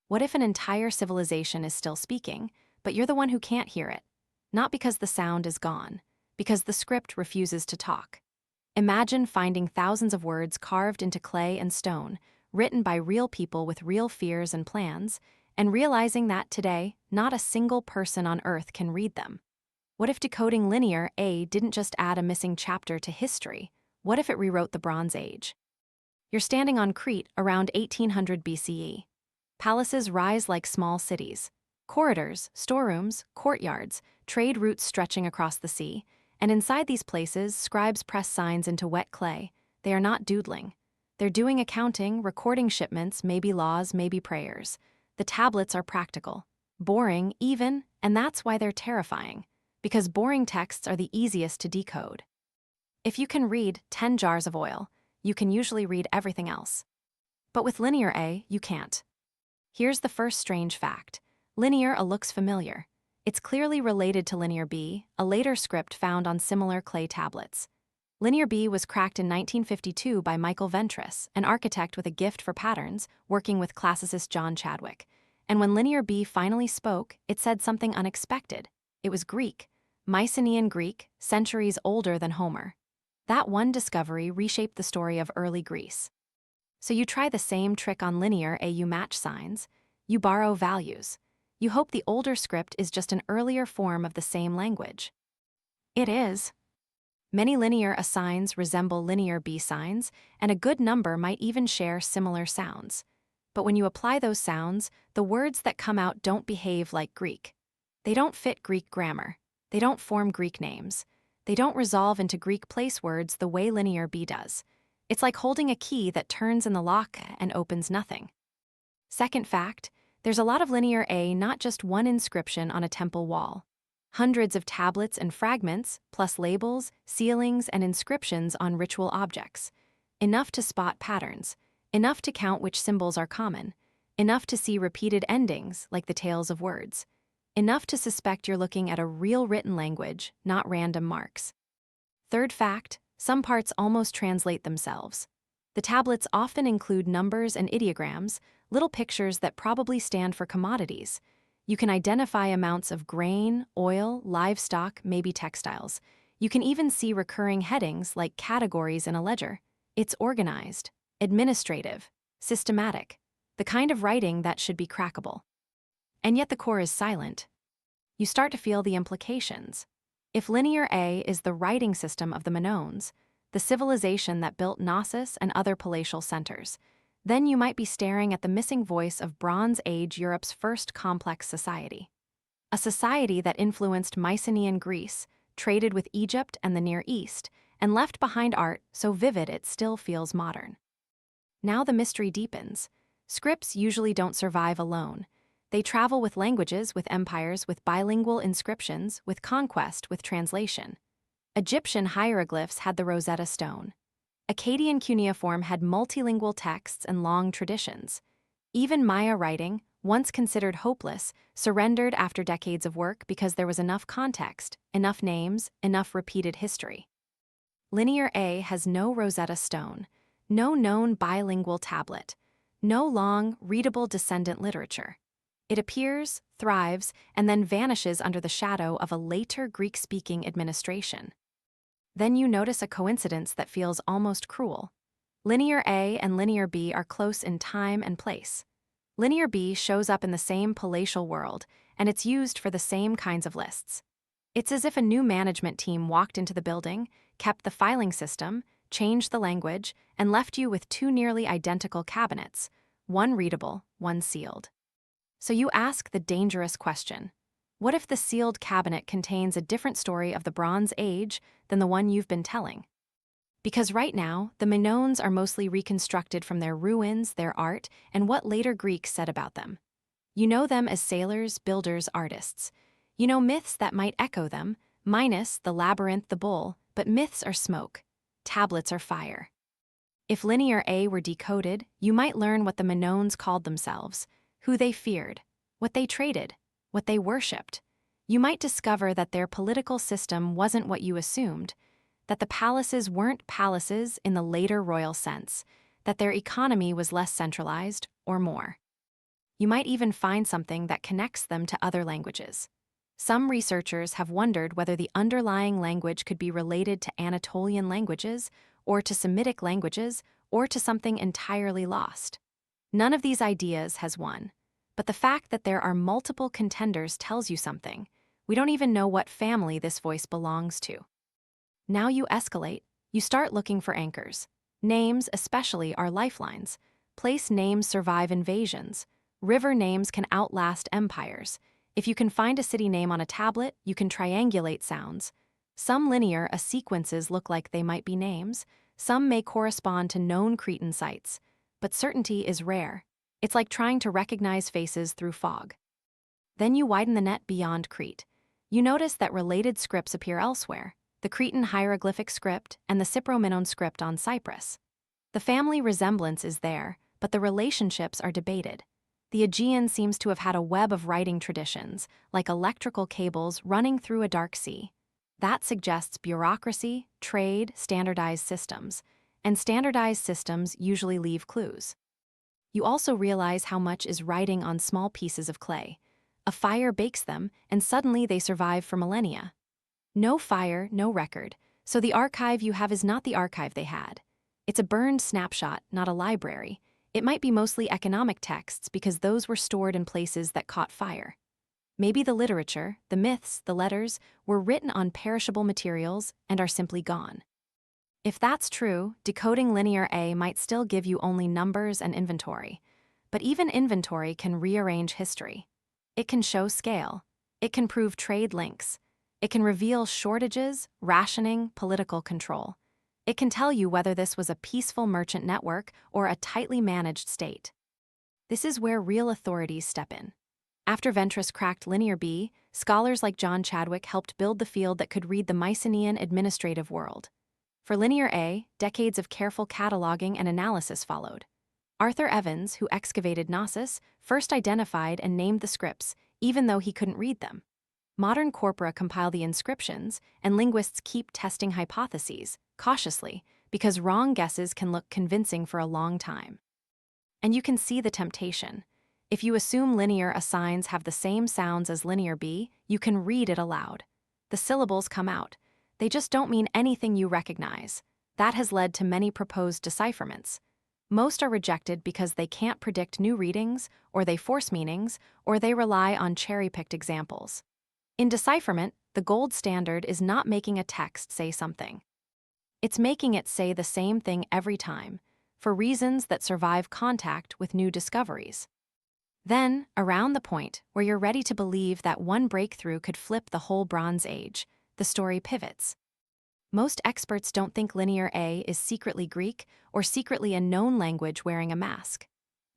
What if an entire civilization is still speaking, but you're the one who can't hear it? Not because the sound is gone, because the script refuses to talk. Imagine finding thousands of words carved into clay and stone, written by real people with real fears and plans, and realizing that today, not a single person on Earth can read them. What if decoding linear A didn't just add a missing chapter to history? What if it rewrote the Bronze Age? You're standing on Crete around 1800 BCE. Palaces rise like small cities. Corridors, storerooms, courtyards, trade routes stretching across the sea, and inside these places, scribes press signs into wet clay. They are not doodling. They're doing accounting, recording shipments, maybe laws, maybe prayers. The tablets are practical, boring even, and that's why they're terrifying, because boring texts are the easiest to decode. If you can read 10 jars of oil, you can usually read everything else. But with linear A, you can't. Here's the first strange fact. Linear A looks familiar. It's clearly related to Linear B, a later script found on similar clay tablets. Linear B was cracked in 1952 by Michael Ventris, an architect with a gift for patterns, working with classicist John Chadwick. And when Linear B finally spoke, it said something unexpected. It was Greek, Mycenaean Greek, centuries older than Homer. That one discovery reshaped the story of early Greece. So you try the same trick on Linear A. You match signs. You borrow values. You hope the older script is just an earlier form of the same language. It is. Many Linear A signs resemble Linear B signs, and a good number might even share similar sounds. But when you apply those sounds, the words that come out don't behave like Greek. They don't fit Greek grammar. They don't form Greek names. They don't resolve into Greek place words the way Linear B does. It's like holding a key that turns in the lock and opens nothing. Second fact, there's a lot of Linear A, not just one inscription on a temple wall. Hundreds of tablets and fragments, plus labels, sealings, and inscriptions on ritual objects. Enough to spot patterns. Enough to count which symbols are common. Enough to see repeated endings, like the tails of words. Enough to suspect you're looking at a real written language, not random marks. Third fact, some parts almost translate themselves. The tablets often include numbers and ideograms, little pictures that probably stand for commodities. You can identify amounts of grain, oil, livestock, maybe textiles. You can even see recurring headings like categories in a ledger. It's organized, administrative, systematic, the kind of writing that should be crackable. And yet the core is silent. You start to feel the implications. If Linear A is the writing system of the Minoans, the civilization that built Knossos and other palatial centers, then you might be staring at the missing voice of Bronze Age Europe's first complex society. A society that influenced Mycenaean Greece, traded with Egypt and the Near East, and left behind art so vivid it still feels modern. Now the mystery deepens. Scripts usually don't survive alone. They travel with languages, with empires, with bilingual inscriptions, with conquest, with translation. Egyptian hieroglyphs had the Rosetta Stone. Akkadian cuneiform had multilingual texts and long traditions. Even Maya writing, once considered hopeless, surrendered after decades of work because there was enough context, enough names, enough repeated history. Linear A has no Rosetta Stone, no known bilingual tablet, no long, readable descendant literature. It appears, thrives, and then vanishes under the shadow of a later Greek-speaking administration. Then you notice a coincidence that feels almost cruel. Linear A and Linear B are close in time and place. Linear B shows up in the same palatial world, and it's used for the same kinds of lists. It's as if a new management team walked into the building, kept the filing system, changed the language, and left you with two nearly identical cabinets, one readable, one sealed. So you ask the dangerous question. What if the sealed cabinet contains a different story of the Bronze Age than the one you've been telling? Because right now, the Minoans are mostly reconstructed from their ruins, their art, and what later Greeks said about them. You know them as sailors, builders, artists. You know myths that might echo them, minus the labyrinth, the bull, but myths are smoke. Tablets are fire. If Linear A were decoded, you might learn what the Minoans called themselves, who they feared, what they traded, what they worshipped. You might discover that their political system wasn't what you assumed, that the palaces weren't palaces in the later royal sense, that their economy was less centralized or more. You might even find something that connects them to other languages. Some researchers have wondered whether the underlying language could be related to Anatolian languages, or to Semitic languages, or to something entirely lost. None of these ideas has won, but the fact that there are multiple contenders tells you something. We don't even know what family this voice belongs to. Now you escalate. You start looking for anchors. Names, especially, are lifelines. Place names survive invasions. River names can outlast empires. If you can find a city name on a tablet, you can triangulate sounds. Some linear sequences look like they might be names. Some may correspond to known Cretan sites. But certainty is rare. It's like trying to recognize faces through fog. Then you widen the net beyond Crete. You notice that related scripts appear elsewhere: the Cretan hieroglyphic script and the Cypro-Minoan script on Cyprus. The family resemblance is there, but the relationships are debated. The Aegean seems to have had a web of writing traditions, like electrical cables running through a dark sea. That suggests bureaucracy, trade, standardized systems, and standardized systems usually leave clues. You also realize how much is writing on small pieces of clay. A fire bakes them, and suddenly they survive for millennia. No fire, no record, so the archive you have is not the archive they had. It's a burned snapshot, not a library. It might be mostly economic texts because those were stored in places that caught fire. Maybe the literature, the myths, the letters, were written on perishable materials and are simply gone. If that's true, decoding linear A might still give you only numbers and inventory. But even inventory can rearrange history. It can show scale. It can prove trade links. It can reveal shortages, rationing, political control. It can tell you whether this was a peaceful merchant network or a tightly managed state. This is where real authorities step in. After Ventris cracked linear B, scholars like John Chadwick helped build the field that could read the Mycenaean administrative world. For linear A, decades of careful cataloging and analysis followed. Arthur Evans, who excavated Knossos, first identified and named the scripts, even though he couldn't read them. Modern corpora compile the inscriptions, and linguists keep testing hypotheses, cautiously, because wrong guesses can look convincing for a long time. And you can see the temptation. If you assume linear A signs have the same sounds as linear B, you can read it aloud. The syllables come out. They just don't mean anything you recognize. That has led to many proposed decipherments. Most are rejected because they can't predict new readings, or they force meanings, or they rely on cherry-picked examples. In decipherment, the gold standard is not making a text say something. It's making it say the same thing every time, for reasons that survive contact with new discoveries. Then, around the point where you're ready to believe that one breakthrough could flip the whole Bronze Age, the story pivots. Most experts don't think linear A is secretly Greek or secretly a known language wearing a mask.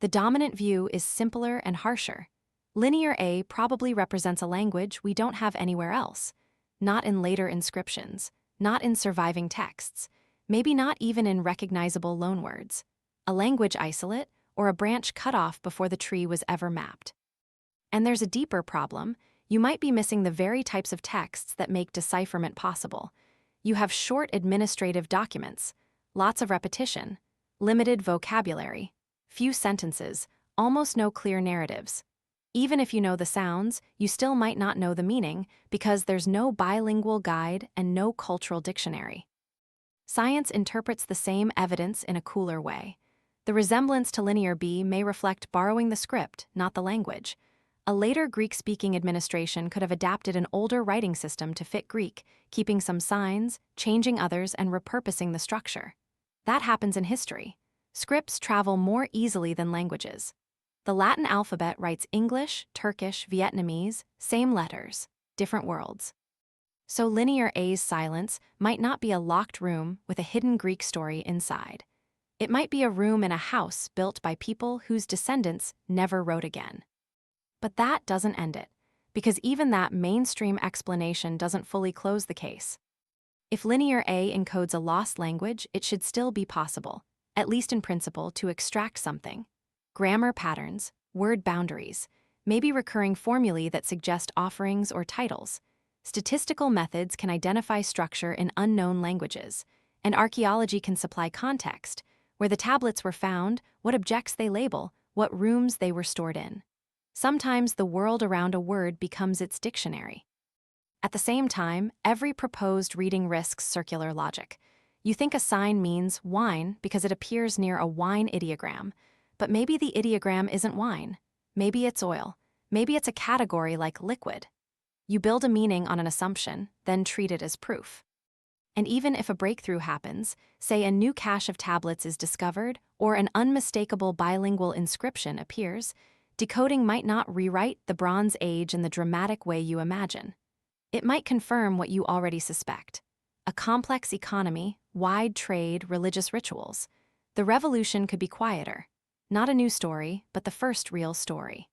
The dominant view is simpler and harsher. Linear A probably represents a language we don't have anywhere else, not in later inscriptions, not in surviving texts, maybe not even in recognizable loanwords. A language isolate, or a branch cut off before the tree was ever mapped. And there's a deeper problem. You might be missing the very types of texts that make decipherment possible. You have short administrative documents, lots of repetition, limited vocabulary, few sentences, almost no clear narratives. Even if you know the sounds, you still might not know the meaning because there's no bilingual guide and no cultural dictionary. Science interprets the same evidence in a cooler way. The resemblance to linear B may reflect borrowing the script, not the language. A later Greek-speaking administration could have adapted an older writing system to fit Greek, keeping some signs, changing others, and repurposing the structure. That happens in history. Scripts travel more easily than languages. The Latin alphabet writes English, Turkish, Vietnamese, same letters, different worlds. So linear A's silence might not be a locked room with a hidden Greek story inside. It might be a room in a house built by people whose descendants never wrote again. But that doesn't end it, because even that mainstream explanation doesn't fully close the case. If linear A encodes a lost language, it should still be possible, at least in principle, to extract something. Grammar patterns, word boundaries, maybe recurring formulae that suggest offerings or titles. Statistical methods can identify structure in unknown languages, and archaeology can supply context, where the tablets were found, what objects they label, what rooms they were stored in. Sometimes the world around a word becomes its dictionary. At the same time, every proposed reading risks circular logic. You think a sign means wine because it appears near a wine ideogram, but maybe the ideogram isn't wine. Maybe it's oil. Maybe it's a category like liquid. You build a meaning on an assumption, then treat it as proof. And even if a breakthrough happens, say a new cache of tablets is discovered or an unmistakable bilingual inscription appears, decoding might not rewrite the Bronze Age in the dramatic way you imagine. It might confirm what you already suspect: a complex economy, wide trade, religious rituals. The revolution could be quieter. Not a new story, but the first real story.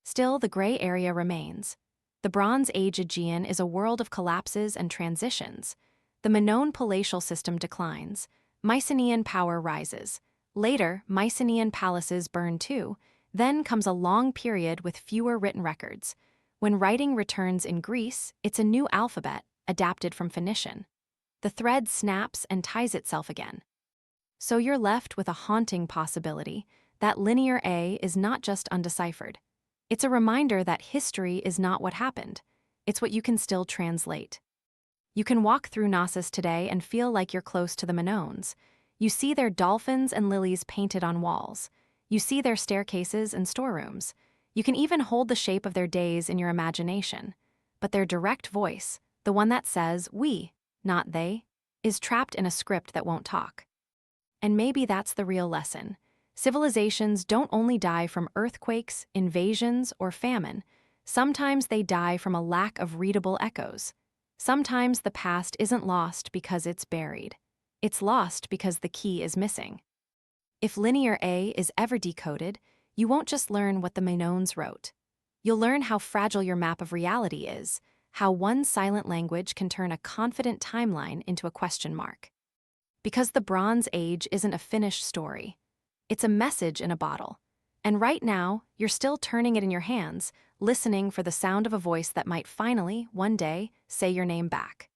Still, the gray area remains. The Bronze Age Aegean is a world of collapses and transitions. The Minoan palatial system declines. Mycenaean power rises. Later, Mycenaean palaces burn too. Then comes a long period with fewer written records. When writing returns in Greece, it's a new alphabet, adapted from Phoenician. The thread snaps and ties itself again. So you're left with a haunting possibility that linear A is not just undeciphered. It's a reminder that history is not what happened. It's what you can still translate. You can walk through Knossos today and feel like you're close to the Minoans. You see their dolphins and lilies painted on walls. You see their staircases and storerooms. You can even hold the shape of their days in your imagination. But their direct voice, the one that says we, not they, is trapped in a script that won't talk. And maybe that's the real lesson. Civilizations don't only die from earthquakes, invasions, or famine. Sometimes they die from a lack of readable echoes. Sometimes the past isn't lost because it's buried. It's lost because the key is missing. If linear A is ever decoded, you won't just learn what the Minoans wrote. You'll learn how fragile your map of reality is, how one silent language can turn a confident timeline into a question mark. Because the Bronze Age isn't a finished story. It's a message in a bottle. And right now, you're still turning it in your hands, listening for the sound of a voice that might finally, one day, say your name back.